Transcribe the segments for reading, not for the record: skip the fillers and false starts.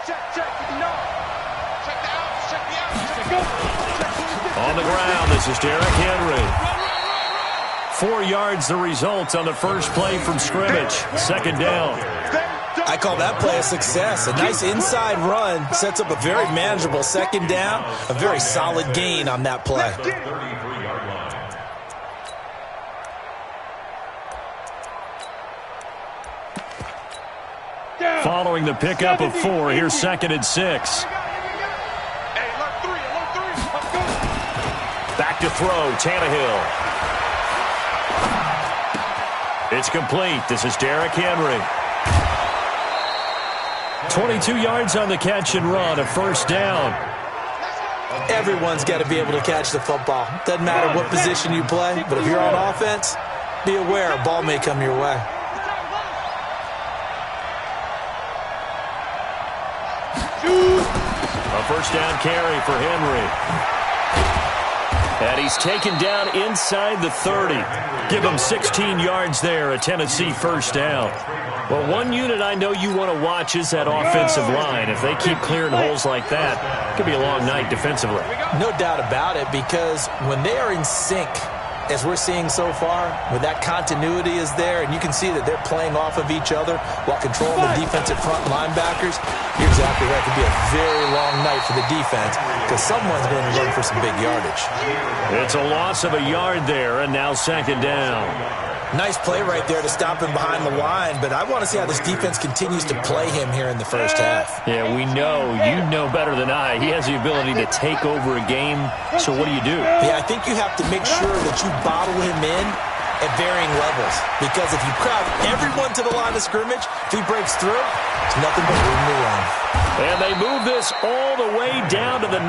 On the ground, this is Derrick Henry. 4 yards the result on the first play from scrimmage. Second down. I call that play a success. A nice inside run sets up a very manageable second down. A very solid gain on that play. Following the pickup of 4, here's 2nd and 6. Back to throw, Tannehill. It's complete. This is Derrick Henry. 22 yards on the catch and run, a first down. Everyone's got to be able to catch the football. Doesn't matter what position you play, but if you're on offense, be aware a ball may come your way. A first down carry for Henry. And he's taken down inside the 30. Give him 16 yards there, a Tennessee first down. Well, one unit I know you want to watch is that offensive line. If they keep clearing holes like that, it could be a long night defensively. No doubt about it, because when they are in sync, as we're seeing so far, when that continuity is there, and you can see that they're playing off of each other while controlling the defensive front linebackers, you're exactly right. It could be a very long night for the defense because someone's going to run for some big yardage. It's a loss of a yard there, and now second down. Nice play right there to stop him behind the line, but I want to see how this defense continues to play him here in the first half. Yeah, we know. You know better than I. He has the ability to take over a game, so what do you do? Yeah, I think you have to make sure that you bottle him in at varying levels, because if you crowd everyone to the line of scrimmage, if he breaks through, it's nothing but room to run. And they move this all the way down to the 9.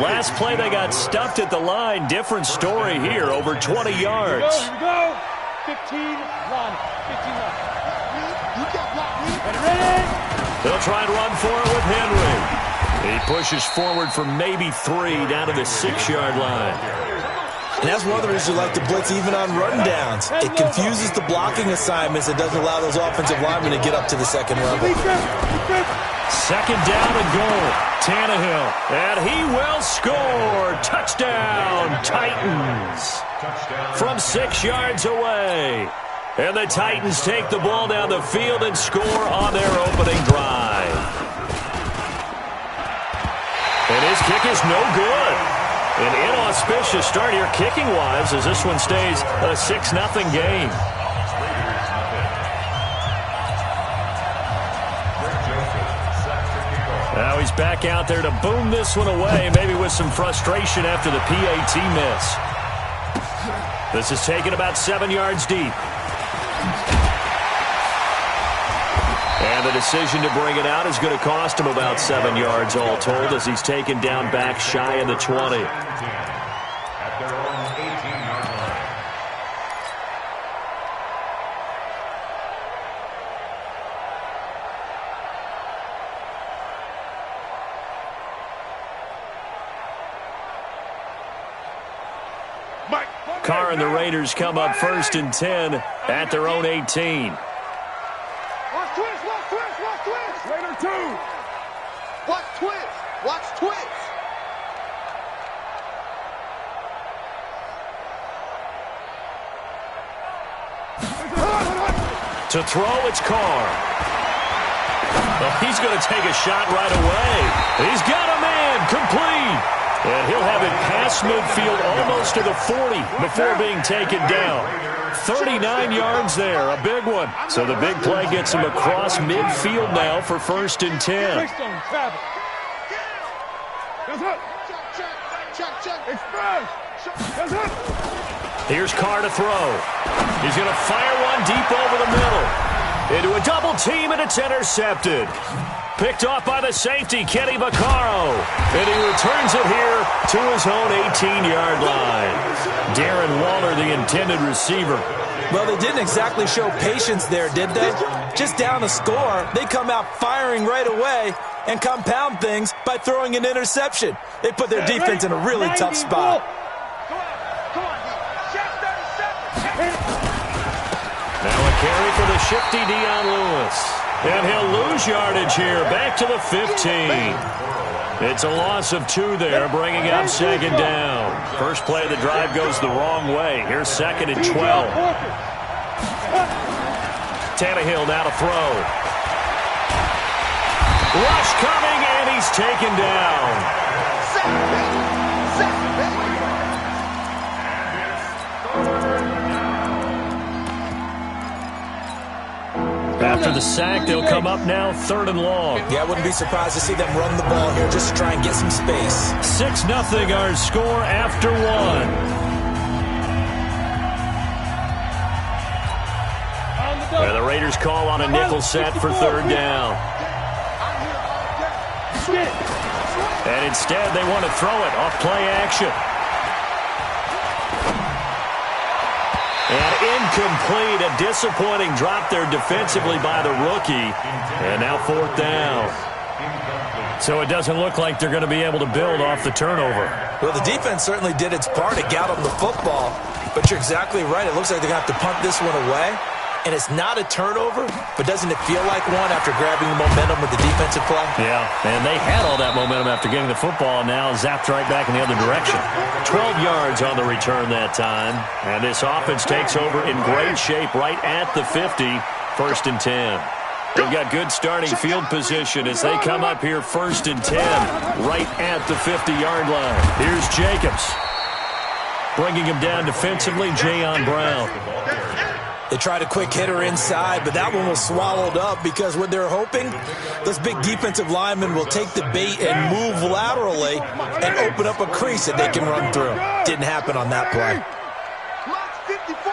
Last play they got stuffed at the line. Different story here, over 20 yards. Here we go. 15-1. 15-1. They'll try and run for it with Henry. He pushes forward for maybe 3 down to the 6-yard line. And that's one of the reasons you like to blitz even on run downs. It confuses the blocking assignments. It doesn't allow those offensive linemen to get up to the second level. Second down and goal. Tannehill. And he will score. Touchdown, Titans. From 6 yards away. And the Titans take the ball down the field and score on their opening drive. And his kick is no good. An inauspicious start here kicking-wise as this one stays a 6-0 game. Now he's back out there to boom this one away, maybe with some frustration after the PAT miss. This is taken about 7 yards deep. And the decision to bring it out is going to cost him about 7 yards all told as he's taken down back shy of the 20. At their own 18-yard line. Carr and the Raiders come up 1st and 10 at their own 18. Watch twist, watch twist, watch twist. Raider 2. Watch twist, watch twist. To throw, it's Carr. Well, he's going to take a shot right away. He's got a man, complete. And he'll have it past midfield almost to the 40 before being taken down. 39 yards there, a big one. So the big play gets him across midfield now for 1st and 10. Here's Carr to throw. He's going to fire one deep over the middle. Into a double team, and it's intercepted. Picked off by the safety, Kenny Vaccaro. And he returns it here to his own 18-yard line. Darren Waller, the intended receiver. Well, they didn't exactly show patience there, did they? Just down a score, they come out firing right away and compound things by throwing an interception. They put their defense in a really tough spot. Now a carry for the shifty Dion Lewis. And he'll lose yardage here. Back to the 15. It's a loss of 2 there, bringing up second down. First play of the drive goes the wrong way. Here's second and 12. Tannehill now to throw. Rush coming, and he's taken down. After the sack, they'll come up now 3rd and long. Yeah, I wouldn't be surprised to see them run the ball here just to try and get some space. 6-0 our score after 1. And the Raiders call on a nickel set for 3rd down. And instead, they want to throw it off play action. And incomplete, a disappointing drop there defensively by the rookie. And now 4th down. So it doesn't look like they're going to be able to build off the turnover. Well, the defense certainly did its part to get them the football. But you're exactly right. It looks like they're going to have to punt this one away. And it's not a turnover, but doesn't it feel like one after grabbing the momentum with the defensive play? Yeah, and they had all that momentum after getting the football, and now zapped right back in the other direction. 12 yards on the return that time, and this offense takes over in great shape right at the 50, 1st and 10. They've got good starting field position as they come up here 1st and 10, right at the 50-yard line. Here's Jacobs. Bringing him down defensively, Jayon Brown. They tried a quick hitter inside, but that one was swallowed up because what they're hoping, those big defensive linemen will take the bait and move laterally and open up a crease that they can run through. Didn't happen on that play. Mine's 54.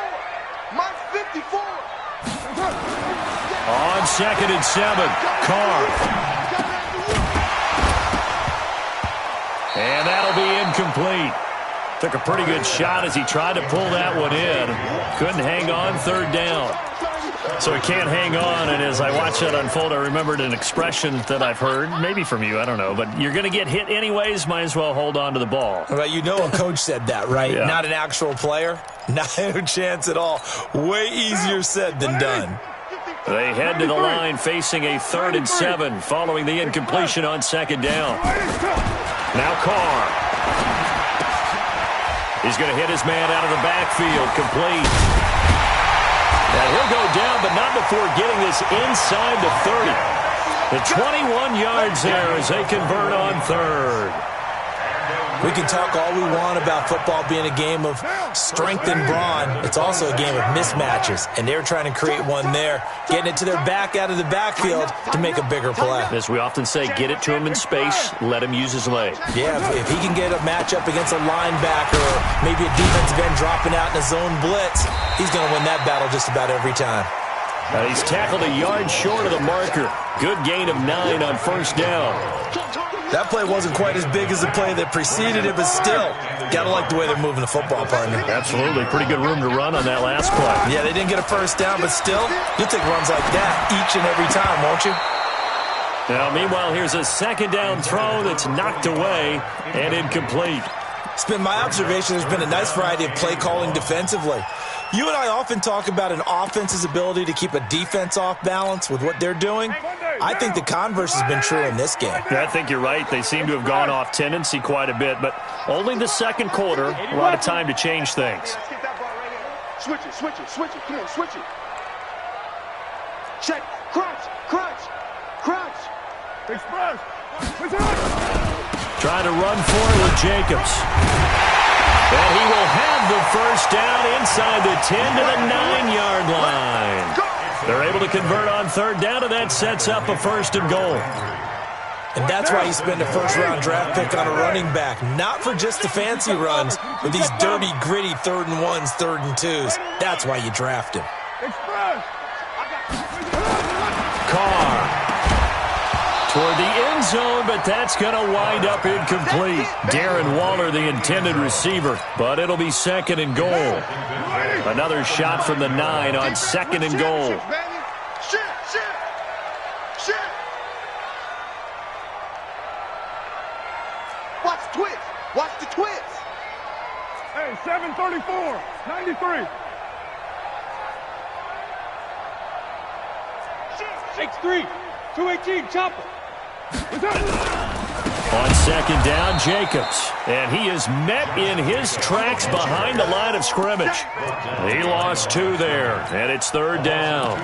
Mine's 54. On 2nd and 7, Carr. And that'll be incomplete. Took a pretty good shot as he tried to pull that one in. Couldn't hang on 3rd down. So he can't hang on, and as I watched that unfold, I remembered an expression that I've heard, maybe from you, I don't know, but you're going to get hit anyways, might as well hold on to the ball. Well, you know a coach said that, right? Yeah. Not an actual player. Not a chance at all. Way easier said than done. They head to the line facing a 3rd and 7 following the incompletion on 2nd down. Now Carr. He's going to hit his man out of the backfield, complete. And he'll go down, but not before getting this inside the 30. The 21 yards there as they convert on 3rd. We can talk all we want about football being a game of strength and brawn. It's also a game of mismatches, and they're trying to create one there, getting it to their back out of the backfield to make a bigger play. As we often say, get it to him in space, let him use his leg. Yeah, if he can get a matchup against a linebacker or maybe a defensive end dropping out in a zone blitz, he's going to win that battle just about every time. He's tackled a yard short of the marker. Good gain of 9 on 1st down. That play wasn't quite as big as the play that preceded it, but still, got to like the way they're moving the football, partner. Absolutely. Pretty good room to run on that last play. Yeah, they didn't get a 1st down, but still, you'll take runs like that each and every time, won't you? Now, meanwhile, here's a 2nd down throw that's knocked away and incomplete. It's been my observation there's been a nice variety of play calling defensively. You and I often talk about an offense's ability to keep a defense off balance with what they're doing. I think the converse has been true in this game. Yeah, I think you're right. They seem to have gone off tendency quite a bit, but only the 2nd quarter, a lot of time to change things. Switch it, switch it, switch it. Come on, switch it. Check. Crunch, crunch, crunch. Express. Trying to run for it with Jacobs. And he will have the 1st down inside the 10 to the 9-yard line. They're able to convert on 3rd down, and that sets up a 1st and goal. And that's why you spend a 1st-round draft pick on a running back. Not for just the fancy runs, but these dirty, gritty 3rd and 1s, 3rd and 2s. That's why you draft him. Carr. Toward the end zone, but that's going to wind up incomplete. Darren Waller, the intended receiver, but it'll be 2nd and goal. Another shot from the 9 on 2nd and goal. Watch the twist. Watch the twist. Hey, 734, 93. X3, 218, chopper. On second down, Jacobs. And he is met in his tracks behind the line of scrimmage. He lost 2 there, and it's third down.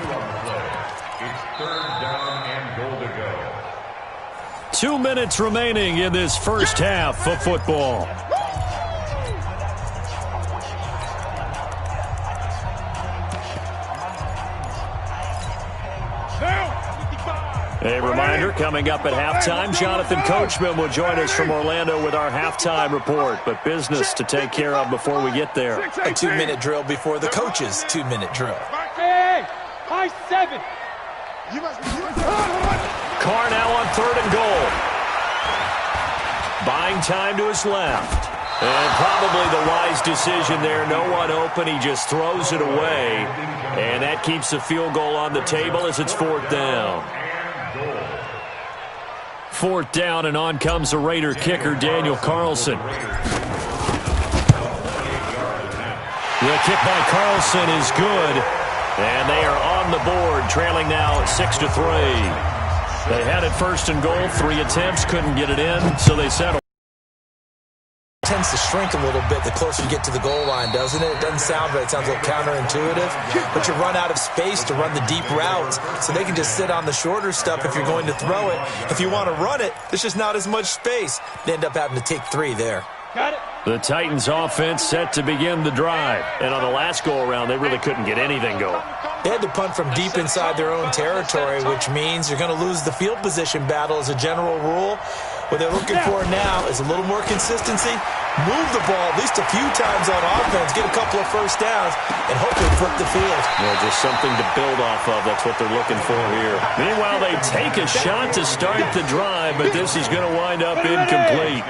It's third down and goal to go. 2 minutes remaining in this first half of football. A reminder, coming up at halftime, Jonathan Coachman will join us from Orlando with our halftime report, but business to take care of before we get there. A 2-minute drill before the coach's 2-minute drill. Hey, high 7. Carr now on third and goal. Buying time to his left. And probably the wise decision there. No one open. He just throws it away. And that keeps the field goal on the table as it's fourth down. Fourth down, and on comes the Raider kicker, Daniel Carlson. The kick by Carlson is good. And they are on the board, trailing now 6-3. They had it first and goal, 3 attempts, couldn't get it in, so they settled. Tends to shrink a little bit the closer you get to the goal line, doesn't it? It doesn't sound right. It sounds a little counterintuitive. But you run out of space to run the deep routes, so they can just sit on the shorter stuff if you're going to throw it. If you want to run it, there's just not as much space. They end up having to take 3 there. Got it. The Titans offense set to begin the drive. And on the last go-around, they really couldn't get anything going. They had to punt from deep inside their own territory, which means you're going to lose the field position battle as a general rule. What they're looking for now is a little more consistency, move the ball at least a few times on offense, get a couple of first downs, and hopefully flip the field. Well, just something to build off of. That's what they're looking for here. Meanwhile, they take a shot to start the drive, but this is going to wind up incomplete.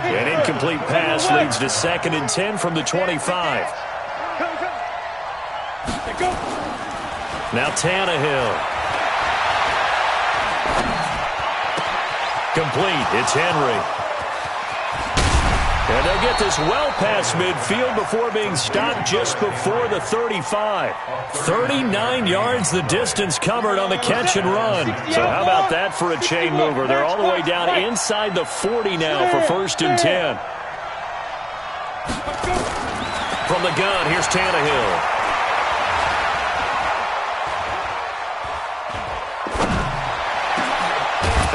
An incomplete pass leads to 2nd and 10 from the 25. Now Tannehill. Complete. It's Henry. And they'll get this well past midfield before being stopped just before the 35. 39 yards the distance covered on the catch and run. So how about that for a chain mover? They're all the way down inside the 40 now for 1st and 10. From the gun, here's Tannehill.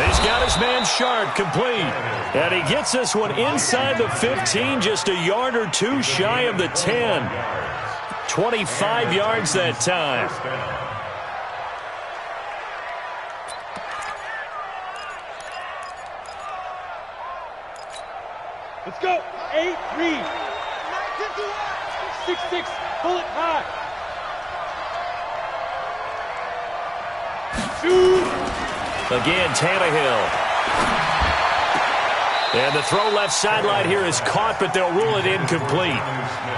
He's got his man Sharp, complete. And he gets this one inside the 15, just a yard or 2 shy of the 10. 25 yards that time. Let's go. 8-3. 6-6. Bullet high. Shoot. Again, Tannehill. And the throw left sideline here is caught, but they'll rule it incomplete.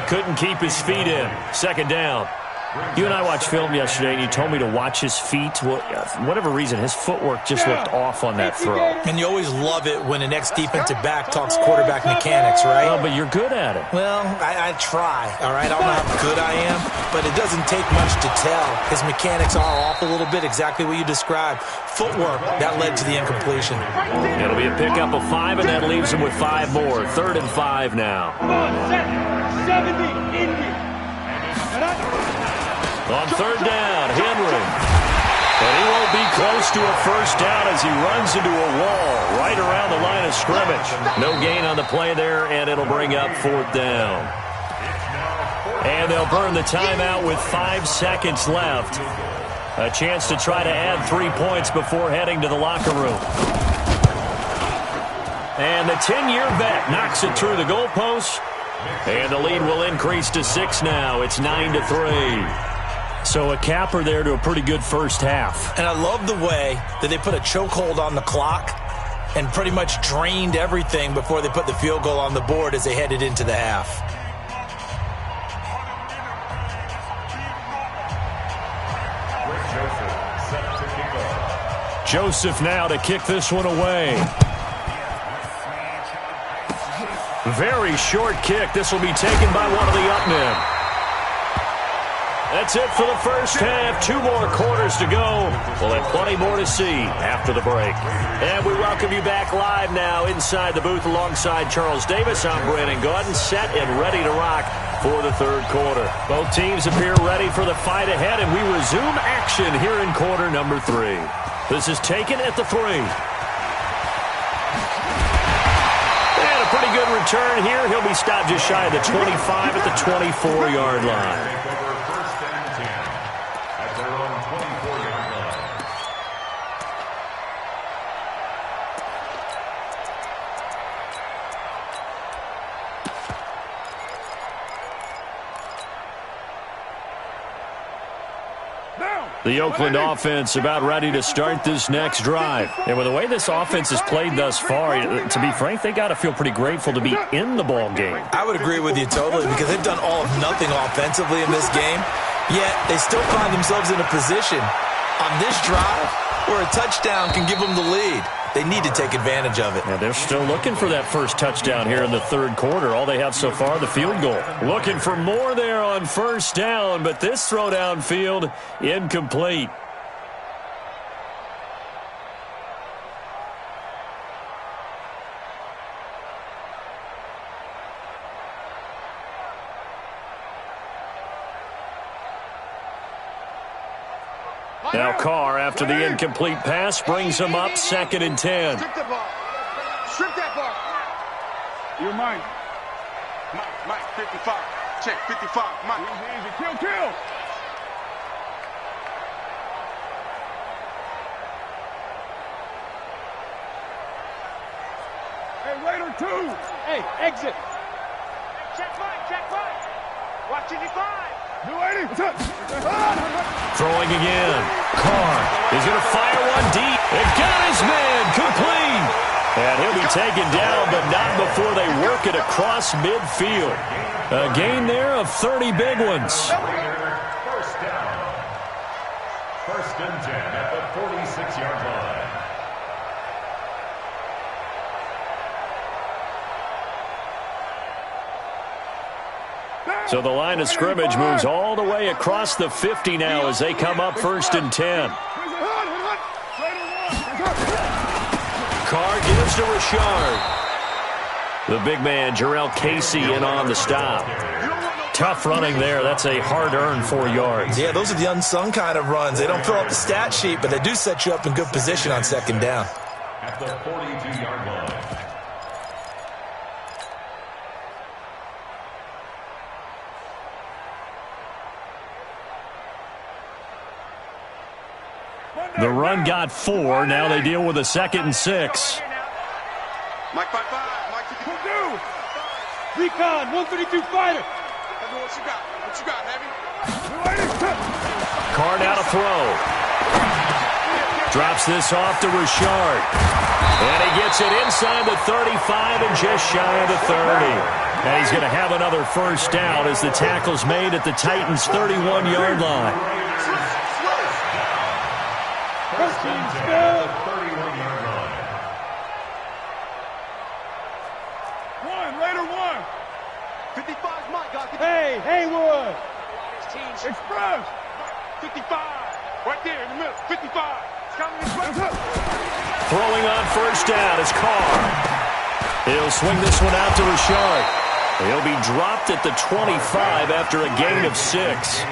Couldn't keep his feet in. 2nd down. You and I watched film yesterday, and you told me to watch his feet. Well, for whatever reason, his footwork just looked off on that throw. And you always love it when an ex-defensive back talks quarterback mechanics, right? Oh, but you're good at it. Well, I try, all right? I don't know how good I am, but it doesn't take much to tell. His mechanics are off a little bit, exactly what you described. Footwork, that led to the incompletion. It'll be a pickup of 5, and that leaves him with 5 more. 3rd and 5 now. Come on, 70, Indy. On 3rd down, Henry. And he won't be close to a first down as he runs into a wall right around the line of scrimmage. No gain on the play there, and it'll bring up 4th down. And they'll burn the timeout with 5 seconds left. A chance to try to add 3 points before heading to the locker room. And the 10-year vet knocks it through the goalpost. And the lead will increase to 6 now. It's 9-3. So a capper there to a pretty good first half. And I love the way that they put a chokehold on the clock and pretty much drained everything before they put the field goal on the board as they headed into the half. Joseph now to kick this one away. Very short kick. This will be taken by one of the up men. That's it for the first half. 2 more quarters to go. We'll have plenty more to see after the break. And we welcome you back live now inside the booth alongside Charles Davis. I'm Brandon Gaudin, set and ready to rock for the third quarter. Both teams appear ready for the fight ahead, and we resume action here in quarter number 3. This is taken at the 3. And a pretty good return here. He'll be stopped just shy of the 25 at the 24-yard line. The Oakland offense about ready to start this next drive. And with the way this offense has played thus far, to be frank, they got to feel pretty grateful to be in the ball game. I would agree with you totally because they've done all of nothing offensively in this game, yet they still find themselves in a position on this drive where a touchdown can give them the lead. They need to take advantage of it. And they're still looking for that first touchdown here in the third quarter. All they have so far, the field goal. Looking for more there on first down, but this throw downfield, incomplete. Now Carr, after the incomplete pass, brings him up 2nd and 10. Strip that ball. Strip that ball. You're mine. Mike, 55. Check, 55. Mike. Easy. Kill. Hey, Raider 2. Hey, exit. Check Mike. Watch 55. Do 80. Throwing again. Carr is going to fire one deep. It got his man complete. And he'll be taken down, but not before they work it across midfield. A gain there of 30 big ones. First down. 1st and 10 at the 46-yard line. So the line of scrimmage moves all the way across the 50 now as they come up 1st and 10. Carr gives to Richard. The big man, Jarrell Casey, in on the stop. Tough running there. That's a hard-earned 4 yards. Yeah, those are the unsung kind of runs. They don't fill up the stat sheet, but they do set you up in good position on 2nd down. At the 42-yard line. The run got 4. Now they deal with a 2nd and 6. Mike 55. Mike 52. Recon, 132 fighter. What you got, Heavy? Carr now to throw. Drops this off to Richard. And he gets it inside the 35 and just shy of the 30. And he's going to have another first down as the tackle's made at the Titans' 31-yard line. First and 10 at the 31-yard line. Raider 1. 55's Mike. Hey, Haywood. Express. 55. Right there in the middle. 55. Throwing on first down is Carr. He'll swing this one out to Richard. He'll be dropped at the 25 after a gain of 6.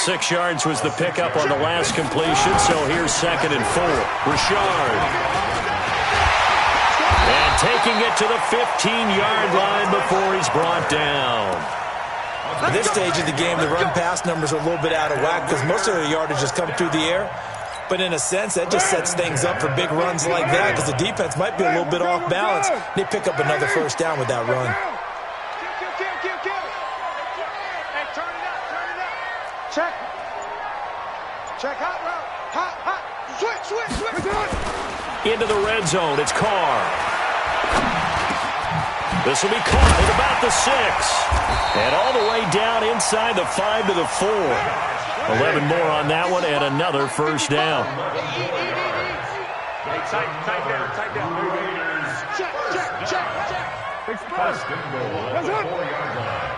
6 yards was the pickup on the last completion, so here's 2nd and 4. Richard. And taking it to the 15-yard line before he's brought down. At this stage of the game, the run-pass numbers are a little bit out of whack because most of their yardage has come through the air. But in a sense, that just sets things up for big runs like that because the defense might be a little bit off balance. They pick up another first down with that run. Hey, turn it up. Check. Hot route. Hot. Switch. Into the red zone. It's Carr. This will be caught at about the 6. And all the way down inside the 5 to the 4. 11 more on that one and another first down. Tight down. Check. First and goal at the 4-yard line.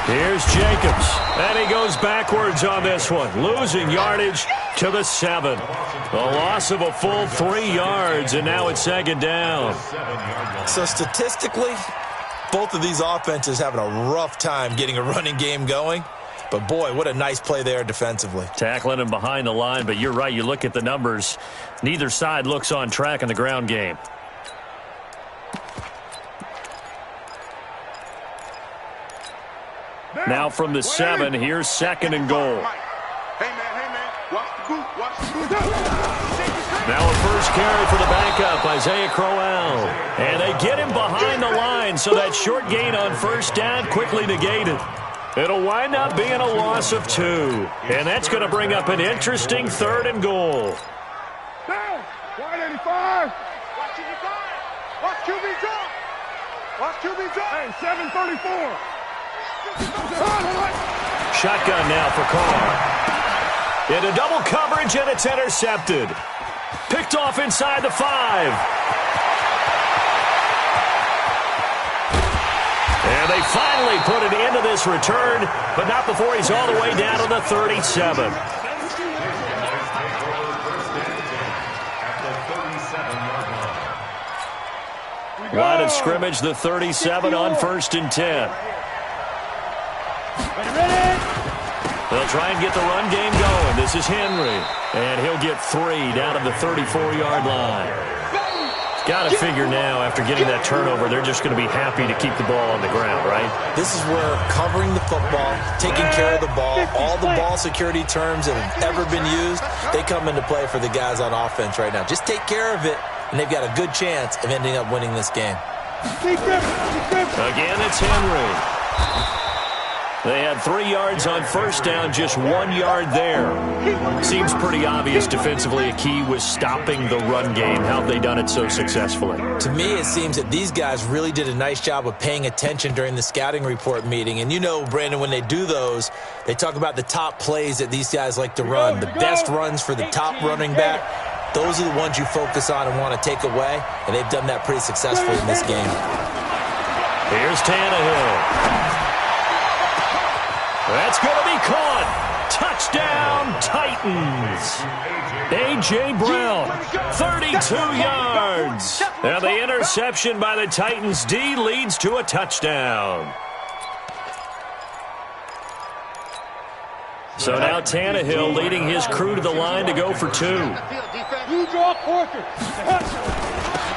Here's Jacobs, and he goes backwards on this one, losing yardage to the 7. A loss of a full 3 yards, and now it's 2nd down. So statistically, both of these offenses having a rough time getting a running game going. But, boy, what a nice play there defensively. Tackling him behind the line, but you're right. You look at the numbers. Neither side looks on track in the ground game. Now from the 7, here's 2nd and goal. Hey, man, watch the boot, watch the boot. Now a first carry for the backup, Isaiah Crowell. And they get him behind the line, so that short gain on first down quickly negated. It'll wind up being a loss of 2. And that's going to bring up an interesting 3rd and goal. Down, 185. Watch QB drive. Watch QB drive. Watch QB drive. Hey, 734. Shotgun now for Carr. Into double coverage, and it's intercepted. Picked off inside the 5. And they finally put an end to this return, but not before he's all the way down to the 37. Line of scrimmage, the 37 on 1st and 10. They'll try and get the run game going. This is Henry. And he'll get 3 down to the 34-yard line. Got to figure now, after getting that turnover, they're just going to be happy to keep the ball on the ground, right? This is where covering the football, taking care of the ball, all the ball security terms that have ever been used, they come into play for the guys on offense right now. Just take care of it, and they've got a good chance of ending up winning this game. Again, it's Henry. They had 3 yards on first down, just 1 yard there. Seems pretty obvious defensively a key was stopping the run game. How have they done it so successfully? To me, it seems that these guys really did a nice job of paying attention during the scouting report meeting. And you know, Brandon, when they do those, they talk about the top plays that these guys like to run, the best runs for the top running back. Those are the ones you focus on and want to take away, and they've done that pretty successfully in this game. Here's Tannehill. That's going to be caught. Touchdown, Titans. A.J. Brown, 32 yards. And the interception by the Titans D leads to a touchdown. So now Tannehill leading his crew to the line to go for 2.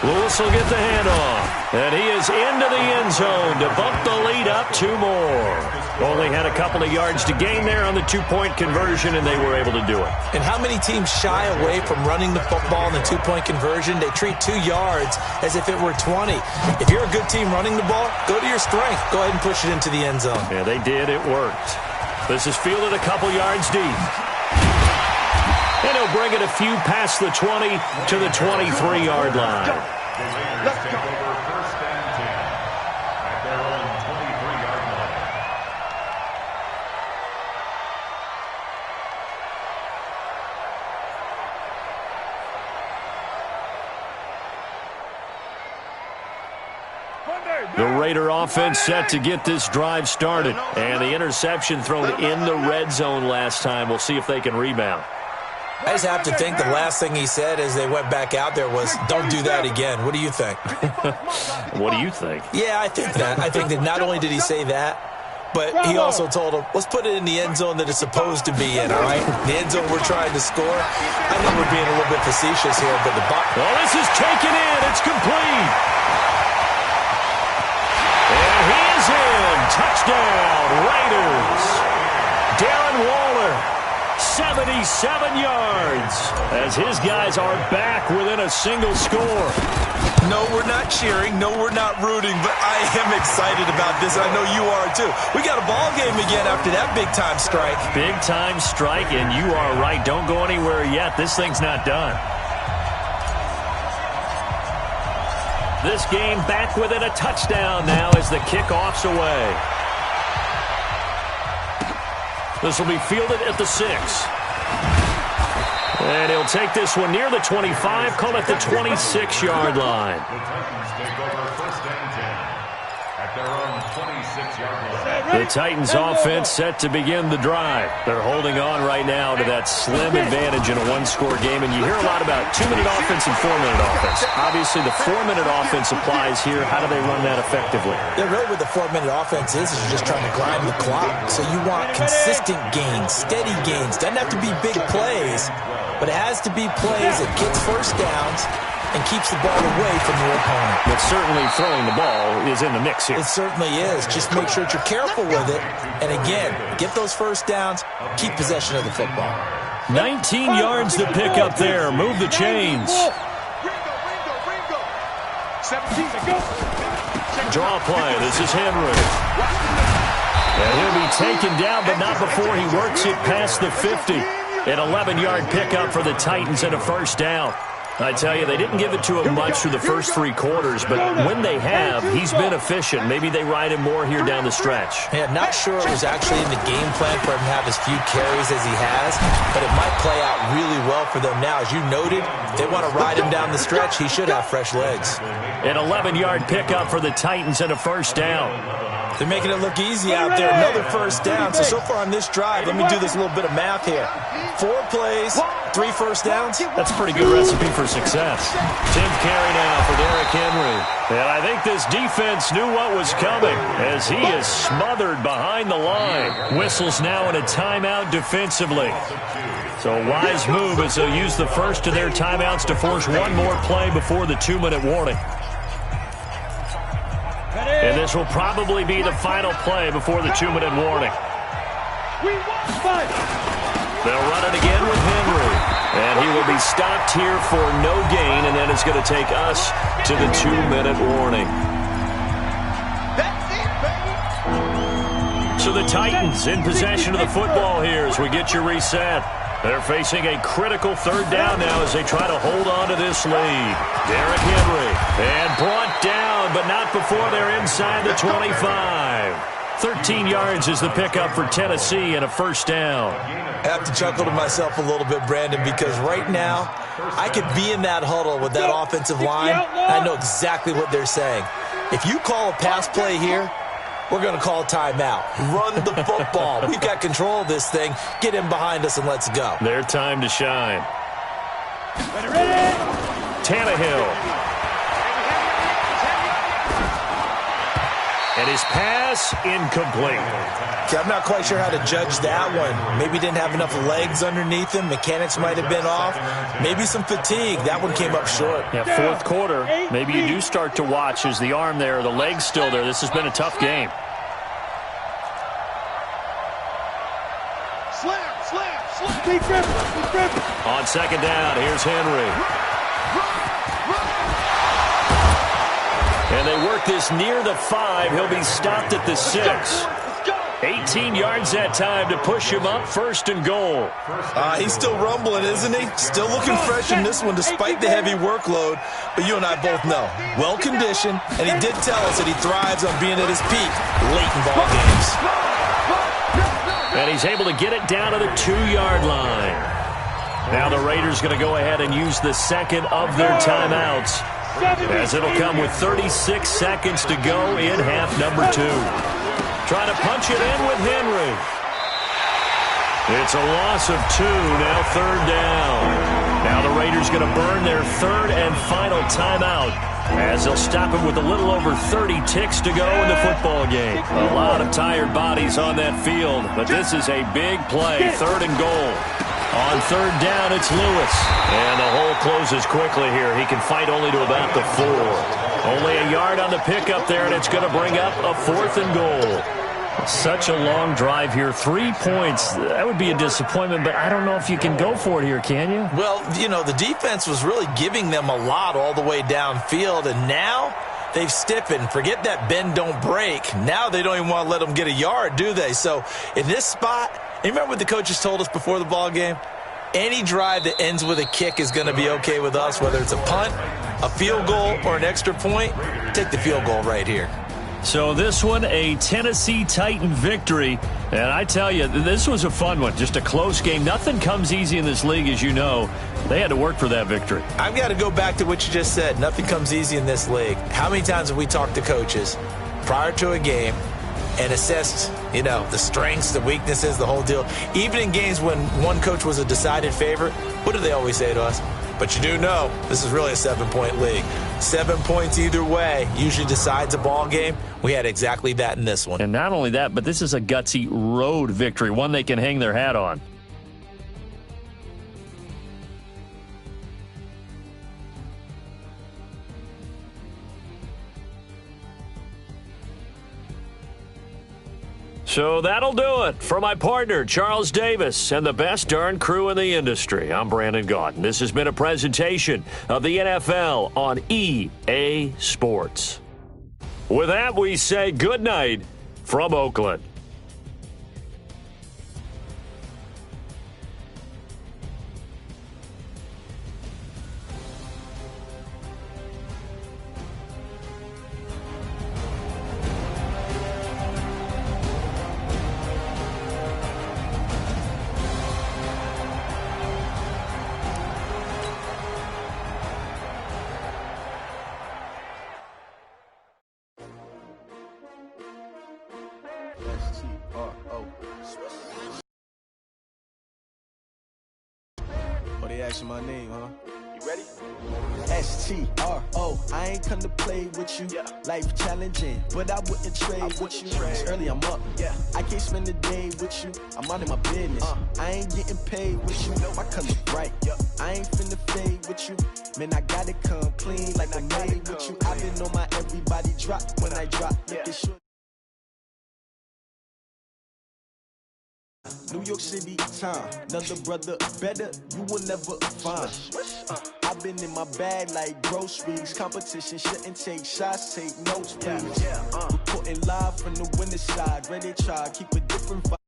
Lewis will get the handoff. And he is into the end zone to bump the lead up 2 more. Only had a couple of yards to gain there on the 2-point conversion, and they were able to do it. And how many teams shy away from running the football in the 2-point conversion? They treat 2 yards as if it were 20. If you're a good team running the ball, go to your strength. Go ahead and push it into the end zone. Yeah, they did. It worked. This is fielded a couple yards deep. And he'll bring it a few past the 20 to the 23-yard line. Let's take over 1st and 10 at their own 23-yard line. The Raider offense set to get this drive started. And the interception thrown in the red zone last time. We'll see if they can rebound. I just have to think the last thing he said as they went back out there was, don't do that again. What do you think? What do you think? Yeah, I think that. I think that not only did he say that, but he also told him, let's put it in the end zone that it's supposed to be in, all right? The end zone we're trying to score. I know we're being a little bit facetious here, but the ball. Oh, this is taken in. It's complete. And he is in. Touchdown, Raiders. Darren Waller, 77 yards, as his guys are back within a single score. No, we're not cheering. No, we're not rooting, but I am excited about this. I know you are, too. We got a ball game again after that big-time strike. Big-time strike, and you are right. Don't go anywhere yet. This thing's not done. This game back within a touchdown now as the kickoff's away. This will be fielded at the 6. And he'll take this one near the 25, call it the 26-yard line. The Titans take over 1st and 10 at their own 26-yard line. The Titans offense set to begin the drive. They're holding on right now to that slim advantage in a one-score game, and you hear a lot about 2-minute offense and 4-minute offense. Obviously, the 4-minute offense applies here. How do they run that effectively? Yeah, really what the 4-minute offense is you're just trying to grind the clock. So you want consistent gains, steady gains. Doesn't have to be big plays, but it has to be plays that gets first downs and keeps the ball away from your opponent. But certainly throwing the ball is in the mix here. It certainly is. Just make sure that you're careful with it. And again, get those first downs, keep possession of the football. 19 yards to pick up there. Move the chains. Draw play. This is Henry. And he'll be taken down, but not before he works it past the 50. An 11-yard pickup for the Titans and a first down. I tell you, they didn't give it to him much through the first 3 quarters, but when they have, he's been efficient. Maybe they ride him more here down the stretch. Yeah, not sure it was actually in the game plan for him to have as few carries as he has, but it might play out really well for them now. As you noted, if they want to ride him down the stretch, he should have fresh legs. An 11-yard pickup for the Titans and a first down. They're making it look easy out there. Another first down. So far on this drive, let me do this little bit of math here. 4 plays, 3 first downs. That's a pretty good recipe for success. 10th carry now for Derrick Henry. And I think this defense knew what was coming as he is smothered behind the line. Whistles now in a timeout defensively. So a wise move as they'll use the first of their timeouts to force one more play before the 2-minute warning. And this will probably be the final play before the 2-minute warning. They'll run it again with Henry. And he will be stopped here for no gain, and then it's going to take us to the 2-minute warning. So the Titans in possession of the football here as we get you reset. They're facing a critical 3rd down now as they try to hold on to this lead. Derrick Henry. And brought down, but not before they're inside the 25. 13 yards is the pickup for Tennessee and a first down. I have to chuckle to myself a little bit, Brandon, because right now I could be in that huddle with that offensive line. I know exactly what they're saying. If you call a pass play here, we're going to call a timeout. Run the football. We've got control of this thing. Get in behind us and let's go. Their time to shine. Tannehill. And his pass incomplete. Okay, I'm not quite sure how to judge that one. Maybe didn't have enough legs underneath him. Mechanics might have been off. Maybe some fatigue. That one came up short. Yeah, 4th quarter. Maybe you do start to watch as the arm there, the leg's still there. This has been a tough game. On 2nd down, here's Henry. And they work this near the 5. He'll be stopped at the 6. 18 yards that time to push him up 1st and goal. He's still rumbling, isn't he? Still looking fresh in this one despite the heavy workload. But you and I both know, well-conditioned, and he did tell us that he thrives on being at his peak late in ball games. And he's able to get it down to the 2-yard line. Now the Raiders going to go ahead and use the second of their timeouts, as it'll come with 36 seconds to go in half number 2. Trying to punch it in with Henry. It's a loss of 2, now 3rd down. Now the Raiders going to burn their 3rd and final timeout, as they'll stop it with a little over 30 ticks to go in the football game. A lot of tired bodies on that field, but this is a big play, 3rd and goal. On 3rd down, it's Lewis. And the hole closes quickly here. He can fight only to about the 4. Only a yard on the pickup there, and it's going to bring up a 4th and goal. Such a long drive here. 3 points. That would be a disappointment, but I don't know if you can go for it here, can you? Well, you know, the defense was really giving them a lot all the way downfield, and now they've stiffened. Forget that bend, don't break. Now they don't even want to let them get a yard, do they? So in this spot, you remember what the coaches told us before the ball game? Any drive that ends with a kick is going to be okay with us, whether it's a punt, a field goal, or an extra point. Take the field goal right here. So this one, a Tennessee Titan victory. And I tell you, this was a fun one. Just a close game. Nothing comes easy in this league, as you know. They had to work for that victory. I've got to go back to what you just said. Nothing comes easy in this league. How many times have we talked to coaches? prior to a game and assessed, the strengths, the weaknesses, the whole deal. Even in games when one coach was a decided favorite, what do they always say to us? But you do know this is really a 7-point league. 7 points either way usually decides a ball game. We had exactly that in this one. And not only that, but this is a gutsy road victory, one they can hang their hat on. So that'll do it for my partner, Charles Davis, and the best darn crew in the industry. I'm Brandon Gaudin. This has been a presentation of the NFL on EA Sports. With that, we say good night from Oakland. Oh, they asking my name, huh? You ready? S-T-R-O. I ain't come to play with you. Yeah. Life challenging, but I wouldn't trade with you. It's early, I'm up. Yeah. I can't spend the day with you. I'm out of my business. I ain't getting paid with you. My color bright. I ain't finna fade with you. Man, I gotta come clean like I'm made with you. I've been on my everybody drop when I drop. Look at short. New York City time, another brother better, you will never find. I've been in my bag like groceries. Competition shouldn't take shots, take notes, please. Reporting live from the winning side, ready to try, keep a different vibe.